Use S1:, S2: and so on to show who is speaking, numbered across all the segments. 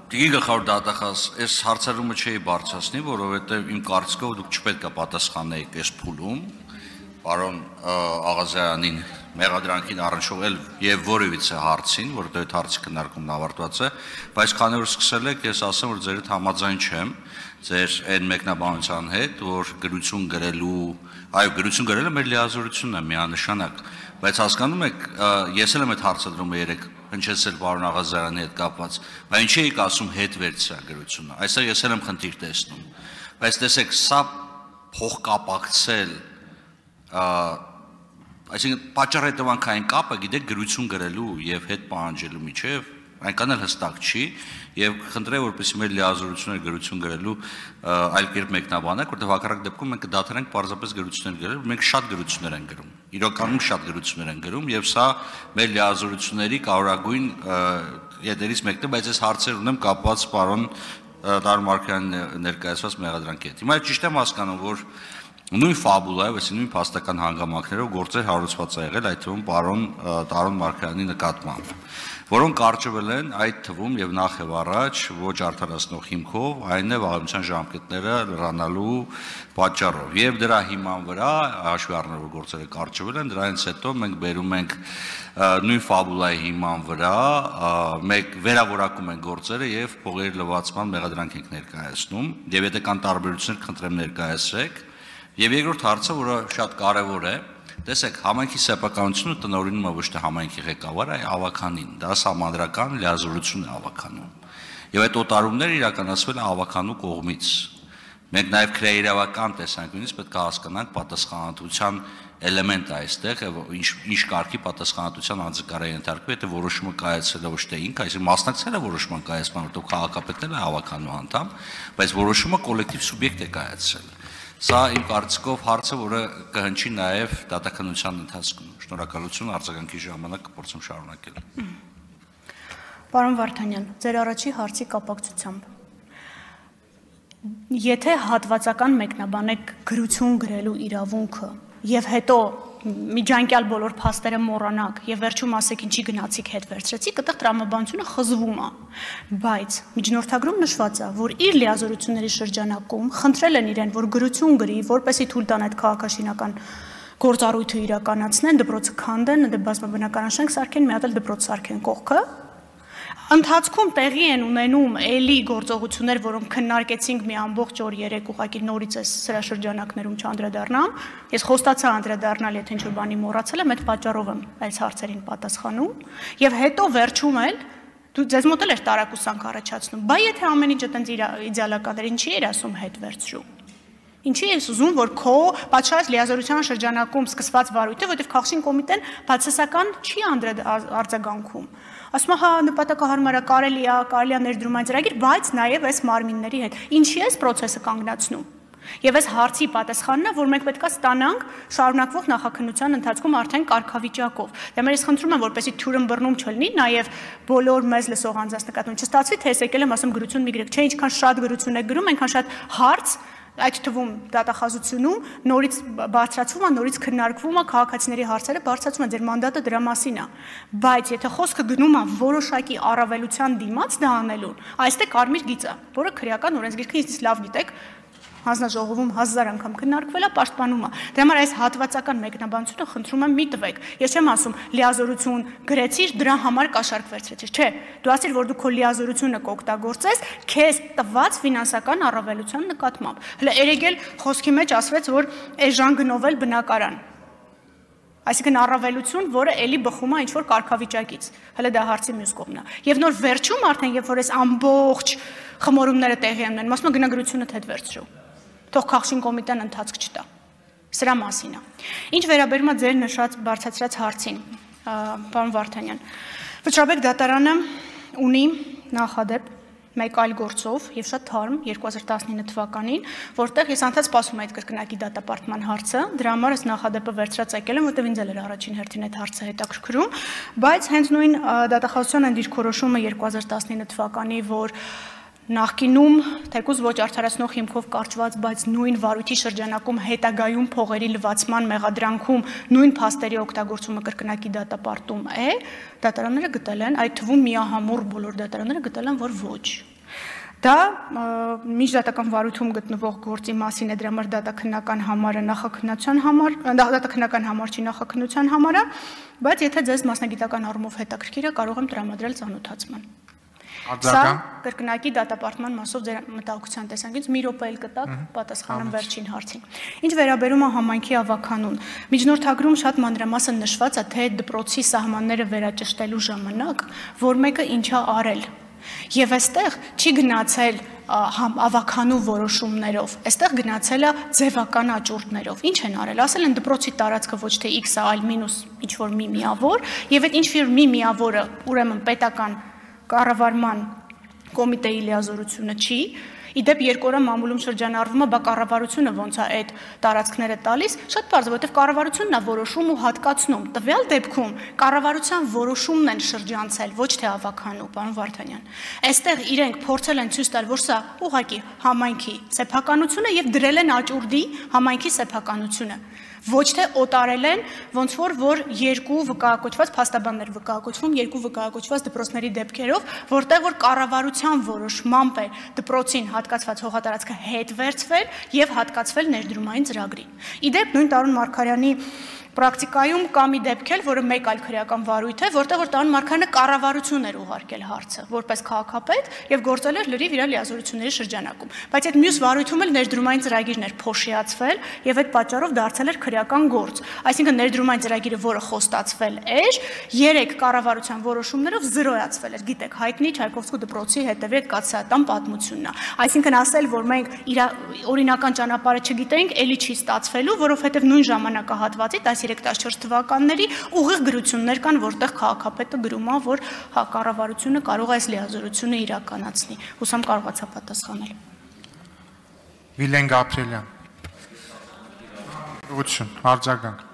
S1: Դիգի գլխավոր դատախազ, այս հարցարումը չէի բարձրացնի, որովհետև իմ կարծիքով դուք չպետք է պատասխանեիք այս փուլում, պարոն Աղազյանին մեղադրանքին առնչվել եւ որևիցե հարցին, որտեղ այդ հարցի քննարկումն ավարտված է, բայց քանի որ սկսել եք, ես ասեմ, որ ձեր հետ համաձայն չեմ, ձեր այն մեկնաբանության հետ, որ գրություն գրելու, այո, գրություն գրելը մեր լիազորությունն է միանշանակ, բայց հասկանում եք, ես էլ եմ այդ հարցադրումը երեք հնչեցել պարոն Աղազարյանի հետ կապված, բայց ինչի եք ասում հետ վերցրագրությունը, այստեղ ես էլ եմ խնդիր տեսնում, բայց տեսեք, սա փոխկապակցել, այսինքն պատճառ-հետևանքային կապը գիտեք գրություն գրելու եւ հետ պահանջելու միջեւ այնքան էլ հստակ չի եւ խնդրեմ որպեսզի մեր լիազորությունները գրություն գրելու այլ կերպ մեկնաբանենք, որտեղ հակառակ դեպքում մենք կդադարենք պարզապես գրություններ գրել, մենք շատ գրություններ ենք գրում, իրականում շատ գրություններ ենք գրում եւ սա մեր լիազորությունների կարևորագույն յետերից մեկն է, բայց ես հարցեր ունեմ կապված պարոն Տարո Մարգարյանի ներկայացված մեղադրանքի հետ։ Հիմա ճիշտ եմ հասկանում, որ նույն ֆաբուլայով, այսինքն նույն փաստական հանգամանքներով գործեր հարուցված է եղել այդ թվում պարոն Տարո Մարգարյանի նկատմամբ, որոնք արժվել են այդ թվում եւ նախ եւ առաջ ոչ արդարացնող հիմքով, այն է վաղեմության ժամկետները լրանալու պատճառով եւ դրա հիման վրա հաշվի առնելով որ գործերը կարճվել են, դրանից հետո մենք բերում ենք նույն ֆաբուլայի հիման վրա մեկ վերավորակում են գործերը եւ փողերի լվացման մեղադրանք ենք ներկայացնում եւ եթե կան տարբերություններ խնդրեմ ներկայացրեք եւ երկրորդ հարցը, որը շատ կարեւոր է, տեսեք, համայնքի սեփականությունը տնօրինում է ոչ թե համայնքի ղեկավարը, այլ ավականին, դա համանդրական լիազորություն է ավականում։ Եվ այդ օտարումները իրականացվել են ավականու կողմից։ Մենք նաեւ քրեիրավական տեսանկյունից պետք է հասկանանք պատասխանատվության էլեմենտը այստեղ, ինչ կարգի պատասխանատվության անձկար է ենթարկվում, եթե որոշումը կայացել է ոչ թե ինքը, այսինքն մասնակցել է որոշման կայացման, որտեղ քաղաքապետն է ավականու անդամ, բայց որոշումը կոլեկտիվ սուբյեկտ է կայացել։ Սա իմ կարծիքով հարցը, որը կհնչի նաև դատաքննության ընթացքում։ Շնորհակալություն, արձագանքի ժամանակ կփորձեմ շարունակել։
S2: Պարոն Վարդանյան, ձեր առաջի հարցի կապակցությամբ եթե հատվածական մեկնաբանեք գրություն գրելու իրավունքը եւ հետո միջանկյալ բոլոր փաստերը մոռանաք եւ վերջում ասեք ինչի գնացիք հետ վերցրեցիք, այդտեղ տրամաբանությունը խզվում է, բայց միջնորդագրում նշված է, որ իր լիազորությունների շրջանակում խնդրել են իրեն, որ գրություն գրի, որպեսզի թույլ տան այդ քաղաքաշինական գործառույթը իրականացնեն, դպրոցը քանդեն, բազմաբնակարանաշենք սարքեն, մի հատ էլ դպրոց սարքեն կողքը։ Ընթացքում տեղի են ունենում էլի գործողություններ, որոնք քննարկեցինք մի ամբողջ օր երեք ուղղակի նորից էս սրա շրջանակներում չանդրադառնամ։ Ես խոստացա անդրադառնալ, եթե ինչ-որ բանի մոռացել եմ, այդ պատճառով եմ այս հարցերին պատասխանում։ Եվ հետո վերջում էլ դու ձեզ մոտ էլ էր տարակուսանք առաջացնում։ Բայց եթե ամեն ինչ այդպես իդեալական էր, ինչի էր ասում հետ վերցրու։ Ինչի ես ուզում, որ քո պատշաճ լիազորության շրջանակում սկսված վարույթը, որտեղ քաղաքային կոմիտեն բացասական չի արձագանքում։ Ասում է, հա, նպատակահարմար է, կարելի է ներդրումային ծրագիր, բայց նաև այս մարմինների հետ։ Ինչի է process-ը կանգնացնում։ Եվ այս հարցի պատասխանն է, որ մենք պետք է ստանանք շարունակվող նախաքննության ընթացքում արդեն կարգավիճակով։ Դե ես խնդրում եմ, որպեսզի թյուրըմբռնում չլինի, նաև բոլոր մեզ լսող անձանց նկատմամբ չստացվի, թե ես եկել եմ ասում գրություն մի գրեք, չէ, ինչքան շատ գրություն եք գրում, այնքան շատ հարց այդ թվում դատախազությունում նորից բարձրացվում է, նորից քննարկվում է քաղաքացիների հարցերը, բարձրացում է ձեր մանդատը դրա մասին է։ Բայց եթե խոսքը գնում է որոշակի առավելության դիմաց դա անելուն, այստեղ կարմիր գիծ է, որը քրեական օրենսգիրքը ինձ լավ գիտեք, հանձնաժողովում 1000 անգամ քննարկվել է, պաշտպանում է։ Դրա համար այս հատվածական մեկնաբանությունը խնդրում եմ մի տվեք։ Ես չեմ ասում լիազորություն գրեցիր, դրա համար կաշառք վերցրեցիր, չէ։ Դու ասիր, որ դու քո լիազորությունը կօգտագործես քեզ տված ֆինանսական առավելության նկատմամբ։ Հələ երեգել խոսքի մեջ ասվեց, որ էժան գնովել բնակարան։ Այսինքն առավելություն, որը էլի բխում է ինչ-որ կարգավիճակից։ Հələ դա հարցի մյուս կողմն է։ Եվ նոր վերջում արդեն, երբ որ այս ամբողջ խմորումները տեղի են ունենում, ասում եմ գնագրությունդ հետ վերցրու։ Թող քաղաքային կոմիտեն ընթացք չտա։ Սրա մասին է։ Ինչ վերաբերում է ձեր նշած բարձրացրած հարցին, պարոն Վարդանյան, Վճռաբեկ դատարանը ունի նախադեպ մեկ այլ գործով եւ շատ թարմ 2019 թվականին, որտեղ ես անդադ սպասում եմ այդ կրկնակի դատապարտման հարցը, դրա համար այս նախադեպը վերցրած եկել եմ, որտեղ ինձ էլ էր առաջին հերթին այդ հարցը հետաքրքրում, բայց հենց նույն դատախազության այն դիրքորոշումը 2019 թվականի, որ նախկինում թեկուզ ոչ արդարացնող հիմքով կարճված, բայց նույն վարույթի շրջանակում հետագայում փողերի լվացման մեղադրանքում նույն փաստերի օգտագործումը կրկնակի դատապարտում է, դատարանները գտել են, այդ թվում միահամուռ բոլոր դատարանները գտել են, որ ոչ։ Դա միջդատական վարույթում գտնվող գործի մասին է, դրա համար դատաքննական համարը դատաքննական համար չի նախաքննության համարը, բայց եթե ձեզ մասնագիտական առումով հետաքրքիր է, կարող եմ տրամադրել ծանոթացման։ Սա կրկնակի դատապարտման մասով ձեր մտահոգության տեսանկյունից մի րոպե էլ կտակ պատասխանեմ վերջին հարցին։ Ինչ վերաբերում է համայնքի ավականուն, միջնորդագրում շատ մանրամասն նշված է, թե դպրոցի սահմանները վերաճշտելու ժամանակ, որ մեկը ինչա արել։ Եվ այստեղ չի գնացել ավականու որոշումներով, այստեղ գնացել է ձևական աճուրդներով։ Ինչ են արել, ասել են դպրոցի տարածքը ոչ թե x-ը, այլ մինուս ինչ-որ մի միավոր, եւ այդ ինչ-որ մի միավորը ուրեմն պետական կառավարման կոմիտեի լիազորությունը չի, իդեպ երկօրյա մամուլում շրջանառվում է, բա կառավարությունը ոնց է այդ տարածքները տալիս, շատ պարզ է, որովհետև կառավարությունն է որոշում ու հատկացնում։ Տվյալ դեպքում կառավարության որոշումն են շրջանցել, ոչ թե ավականու, պարոն Վարդանյան։ Այստեղ իրենք փորձել են ցույց տալ, որ սա ուղղակի համայնքի սեփականությունը եւ դրել են աճուրդի համայնքի սեփականությունը։ Ոչ թե օտարել են, ոնց որ երկու վկայակոչված փաստաբաններ վկայակոչվում, երկու վկայակոչված դպրոցների դեպքերով, որտեղ որ կառավարության որոշմամբ է դպրոցին հատկացված հողատարածքը հետ վերցվել եւ հատկացվել ներդրումային ծրագրին։ Իդեպ նույն Տարոն Մարգարյանի պրակտիկայում կա մի դեպք էլ, որը մեկ այլ քրեական վարույթ է, որտեղ որ Տարոն Մարգարյանը կառավարություն էր ուղարկել հարցը, որպես քաղաքապետ եւ գործել էր լրիվ իր լիազորությունների շրջանակում։ Բայց այդ մյուս վարույթում էլ ներդրումային ծրագիրն էր փոշիացվել եւ այդ պատճառով դարձել էր քրեական գործ։ Այսինքն ներդրումային ծրագիրը, որը խոստացվել էր, 3 կառավարության որոշումներով զրոյացվել էր։ Գիտեք, հայտնի Չայկովսկու դպրոցի հետևի այդ կաթսայատան պատմությունն է։ Այսինքն ասել, որ մենք իր օրինական ճանապարհը չգիտենք, էլի չի ստացվելու, որովհետեւ նույն ժամանակահատվածի 13-14 թվականների ուղիղ գրություններ կան, որտեղ քաղաքապետը գրում է, որ կառավարությունը կարող է այս լիազորությունը իրականացնի։ Հուսամ կարողացա պատասխանել։
S3: Վիլեն Գաբրիելյան։ Ուղղություն, արձագանք։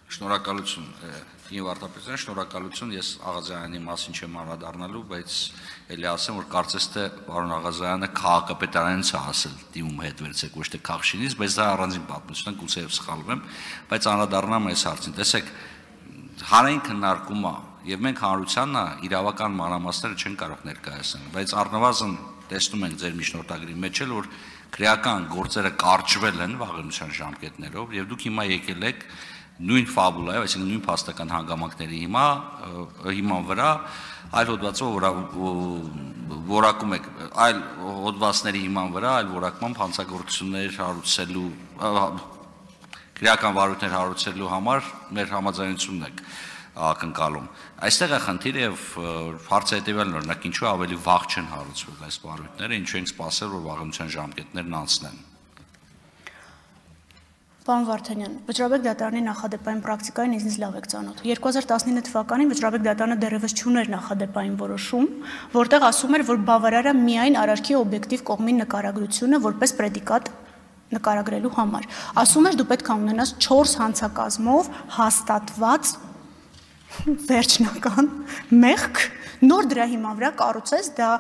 S1: Շնորհակալություն, Իմ Վարդապետյան, շնորհակալություն, ես Աղազարյանի մասին չեմ անդրադառնալու, բայց էլի ասեմ, որ կարծես թե պարոն Աղազարյանը քաղաքապետարանից է ասել դիմում հետ վերցեք, ոչ թե Քաղշինից, բայց դա առանձին պատմություն է, գուցեև սխալվեմ, բայց անդրադառնամ այս հարցին։ Տեսեք, հանրային քննարկում է, եւ մենք հանրությանն իրավական մանրամասները չեն կարող ներկայացնել, բայց առնվազն տեսնում ենք ձեր միջնորդագրի մեջ էլ, որ քրեական գործերը կարճվել են վաղեմության ժամկետներով, եւ դուք հիմա եկել եք նույն ֆաբուլայով, այսինքն նույն փաստական հանգամանքների հիման վրա այլ հոդվածով որակում եք, այլ հոդվածների հիման վրա, այլ որակմամբ հանցագործություններ հարուցելու, քրեական վարույթներ հարուցելու համար մեր համաձայնությունն եք ակնկալում։ Այստեղ է խնդիրը եւ հարցը հետեւյալն է, օրինակ ինչու ավելի վաղ չեն հարուցվել այս վարույթները, ինչու ենք սպասել, որ վաղեմության ժամկետներն անցնեն։ Պարոն Վարդանյան, Վճռաբեկ դատարանի նախադեպային պրակտիկային ինձ լավ եք ծանոթ։ 2019 թվականին Վճռաբեկ դատարանը դեռևս չուներ նախադեպային որոշում, որտեղ ասում էր, որ բավարար է միայն արարքի օբյեկտիվ կողմի նկարագրությունը որպես պրեդիկատ նկարագրելու համար։ Ասում էր, դու պետք է ունենաս 4 հանցակազմով հաստատված վերջնական մեղք, նոր դրա հիման վրա կառուցես, դա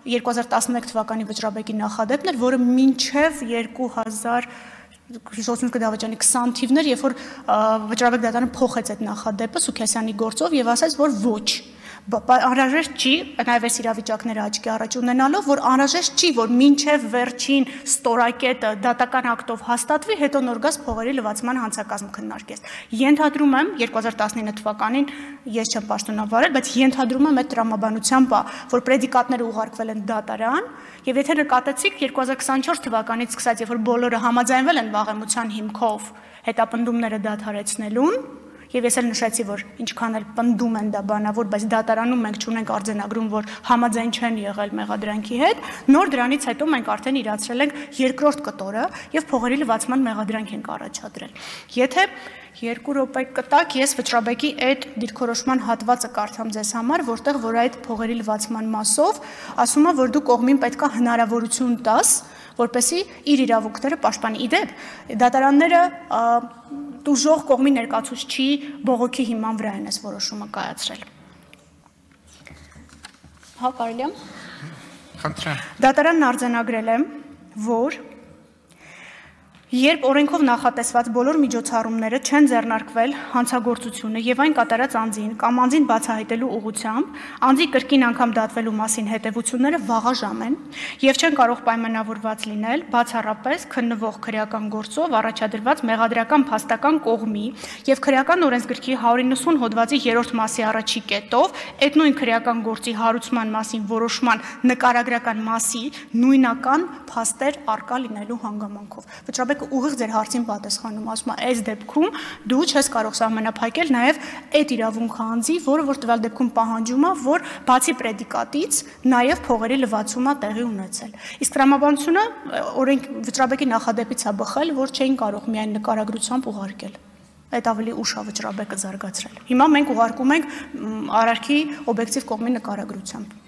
S1: 2011 թվականի Վճռաբեկի նախադեպն էր, որը մինչև 2000 դավաճանի 20 թիվներ, երբ որ Վճռաբեկ դատարանը փոխեց այդ նախադեպը Սուքեսյանի գործով եւ ասաց, որ ոչ, անհրաժեշտ չի, նաեւ այս իրավիճակները աչքի առաջ ունենալով, որ անհրաժեշտ չի, որ մինչև վերջին ստորակետը դատական ակտով հաստատվի, հետո նոր գաս փողերի լվացման հանցակազմ քննարկես։ Ենթադրում եմ 2019 թվականին ես չեմ պաշտոնավարել, բայց ենթադրում եմ այդ տրամաբանությամբ, որ պրեդիկատները ուղարկվել են դատարան, եւ եթե նկատեցիք 2024 թվականից սկսած, երբ որ բոլորը համաձայնվել են վաղեմության հիմքով հետապնդումները դադարեցնելուն, եւ ես էլ նշեցի, որ ինչքան էլ պնդում են դա բանավոր, բայց դատարանում մենք չունենք արձանագրում, որ համաձայն չեն եղել մեղադրանքի հետ, նոր դրանից հետո մենք արդեն իրացրել ենք երկրորդ կտորը եւ փողերի լվացման մեղադրանք ենք առաջադրել։ Եթե 2 րոպե կտակ, ես Վճռաբեկի այդ դիրքորոշման հատվածը կարդամ ձեզ համար, որտեղ որ այդ փողերի լվացման մասով ասում է, որ դու կողմին պետքա հնարավորություն տաս, որպեսզի իր իրավունքները պաշտպանի։ Իդեպ դատարանները տուժող կողմի ներկայացուցչի բողոքի հիման վրա են այս որոշումը կայացրել։ Հա, կարելի է։
S3: Խնդրեմ։
S2: Դատարանն արձանագրել է, որ Երբ օրենքով նախատեսված բոլոր միջոցառումները չեն ձեռնարկվել հանցագործությունը եւ այն կատարած անձին կամ անձին բացահայտելու ուղղությամբ, անձի կրկին անգամ դատվելու մասին հետևությունները վաղաժամ են եւ չեն կարող պայմանավորված լինել բացառապես քննվող քրեական գործով առաջադրված մեղադրական փաստական կողմի եւ քրեական օրենսգրքի 190 հոդվածի 3-րդ մասի առաջի կետով այդ նույն քրեական գործի հարուցման մասին որոշման նկարագրական մասի նույնական փաստեր արկա լինելու հանգամանքով։ Ուղիղ ձեր հարցին պատասխանում, ասում է, այս դեպքում դու չես կարող սահմանափակել նաև այդ իրավունքը անձի, որը որ տվյալ դեպքում պահանջում է, որ բացի պրեդիկատից նաև փողերի լվացում է տեղի ունեցել։ Իսկ տրամաբանությունը օրենք վճռաբեկի նախադեպից է բխել, որ չէին կարող միայն նկարագրությամբ ուղարկել։ Այդ ավելի ուշ է վճռաբեկը զարգացրել։ Հիմա մենք ուղարկում ենք արարքի օբյեկտիվ կողմի նկարագրությամբ։